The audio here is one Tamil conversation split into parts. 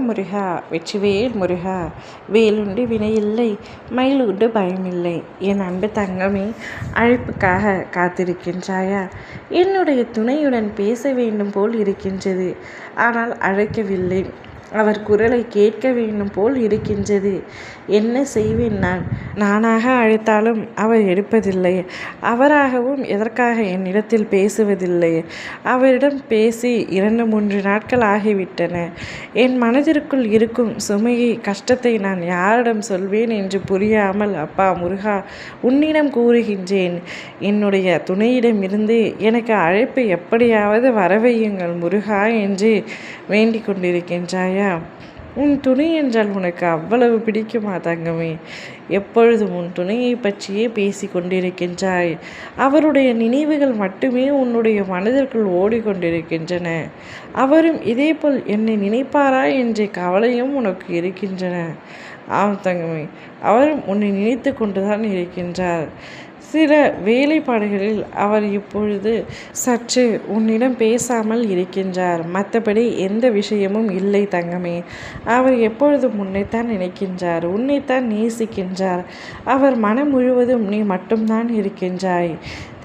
முருகா வெற்றிவேல் முருகா, வேலுண்டு வினையில்லை, மயிலுண்டு பயமில்லை. என் அன்பு தங்கமே, அழைப்புக்காக காத்திருக்கின்றாயா? என்னுடைய துணையுடன் பேச வேண்டும் போல் இருக்கின்றது, ஆனால் அழைக்கவில்லை. அவர் குரலை கேட்க வேண்டும் போல் இருக்கின்றது. என்ன செய்வேன் நான்? நானாக அழைத்தாலும் அவர் எடுப்பதில்லை. அவராகவும் எதற்காக என்னிடத்தில் பேசுவதில்லை? அவரிடம் பேசி 2-3 நாட்கள் ஆகிவிட்டன. என் மனதிற்குள் இருக்கும் சுமையை, கஷ்டத்தை நான் யாரிடம் சொல்வேன் என்று புரியாமல், அப்பா முருகா, உன்னிடம் கூறுகின்றேன். என்னுடைய துணையிடமிருந்து எனக்கு அழைப்பு எப்படியாவது வரவையுங்கள் முருகா என்று வேண்டிக் கொண்டிருக்கின்றாயா? உன் துணை என்றால் உனக்கு அவ்வளவு பிடிக்குமா தங்கமே? எப்பொழுதும் உன் துணையை பற்றியே பேசி கொண்டிருக்கின்றாய். அவருடைய நினைவுகள் மட்டுமே உன்னுடைய மனதிற்குள் ஓடிக்கொண்டிருக்கின்றன. அவரும் இதேபோல் என்னை நினைப்பாரா என்ற கவலையும் உனக்கு இருக்கின்றன. ஆம் தங்கமே, அவரும் உன்னை நினைத்து கொண்டுதான் இருக்கின்றார். சில வேலைப்பாடுகளில் அவர் இப்பொழுது சற்று உன்னிடம் பேசாமல் இருக்கின்றார். மற்றபடி எந்த விஷயமும் இல்லை தங்கமே. அவர் எப்பொழுதும் உன்னைத்தான் நினைக்கின்றார், உன்னைத்தான் நேசிக்கின்றார். அவர் மனம் முழுவதும் நீ மட்டும்தான் இருக்கின்றாய்.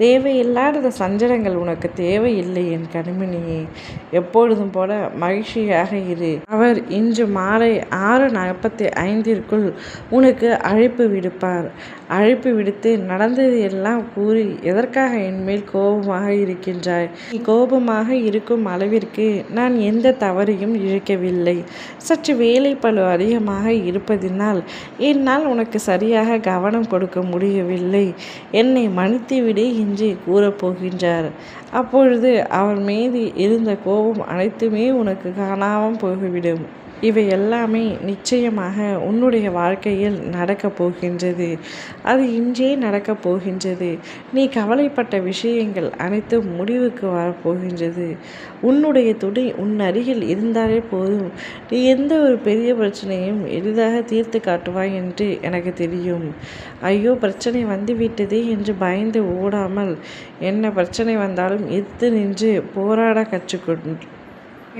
தேவையில்லாத சஞ்சலங்கள் உனக்கு தேவையில்லை என் கண்மணியே. எப்பொழுதும் போல மகிழ்ச்சியாக இரு. அவர் இன்று மாலை 6:45 உனக்கு அழைப்பு விடுப்பார். அழைப்பு விடுத்து நடந்தது எல்லாம் கூறி, எதற்காக என்மேல் கோபமாக இருக்கின்றாய்? நீ கோபமாக இருக்கும் அளவிற்கு நான் எந்த தவறையும் இழைக்கவில்லை. சற்று வேலை பளு அதிகமாக இருப்பதினால் என்னால் உனக்கு சரியாக கவனம் கொடுக்க முடியவில்லை. என்னை மன்னித்துவிடு என்று கூறப்போகின்றார். அப்பொழுது அவர் மீது இருந்த கோபம் அனைத்துமே உனக்கு காணாமல் போய்விடும். இவை எல்லாமே நிச்சயமாக உன்னுடைய வாழ்க்கையில் நடக்கப் போகின்றது. அது இன்றே நடக்கப் போகின்றது. நீ கவலைப்பட்ட விஷயங்கள் அனைத்தும் முடிவுக்கு வரப்போகின்றது. உன்னுடைய துணை உன் அருகில் இருந்தாலே போதும், நீ எந்த ஒரு பெரிய பிரச்சனையும் எளிதாக தீர்த்து காட்டுவாய் என்று எனக்கு தெரியும். ஐயோ, பிரச்சனை வந்துவிட்டதே என்று பயந்து ஓடாமல், என்ன பிரச்சனை வந்தாலும் எதிர்த்து நின்று போராட கற்றுக்கொண்டு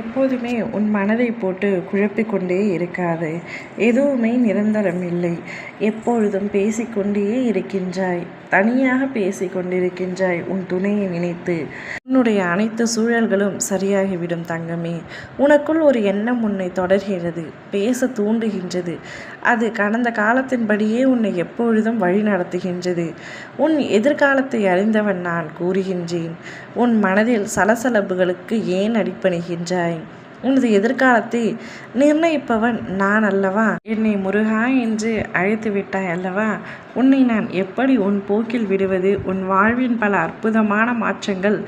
எப்போதுமே உன் மனதை போட்டு குழப்பிக்கொண்டே இருக்காது. எதுவுமே நிரந்தரம் இல்லை. எப்பொழுதும் பேசிக்கொண்டே இருக்கின்றாய், தனியாக பேசிக்கொண்டிருக்கின்றாய் உன் துணையை நினைத்து. உன்னுடைய அனைத்து சூழல்களும் சரியாகிவிடும் தங்கமே. உனக்குள் ஒரு எண்ணம் உன்னை தொடர்கிறது, பேச தூண்டுகின்றது. அது கடந்த காலத்தின்படியே உன்னை எப்பொழுதும் வழி நடத்துகின்றது. உன் எதிர்காலத்தை அறிந்தவன் நான் கூறுகின்றேன். உன் மனதில் சலசலப்புகளுக்கு ஏன் அடிபணிகின்றாய்? உனது எதிர்காலத்தை நிர்ணயிப்பவன் நான் அல்லவா? என்னை முருகா என்று அழைத்து விட்டாய் அல்லவா? உன்னை நான் எப்படி உன் போக்கில் விடுவது? உன் வாழ்வின் பல அற்புதமான மாற்றங்கள்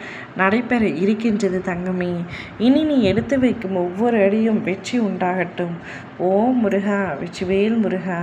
நடைபெற இருக்கின்றது தங்கமே. இனி நீ எடுத்து வைக்கும் ஒவ்வொரு அடியும் வெற்றி உண்டாகட்டும். ஓம் முருகா, வெற்றிவேல் முருகா.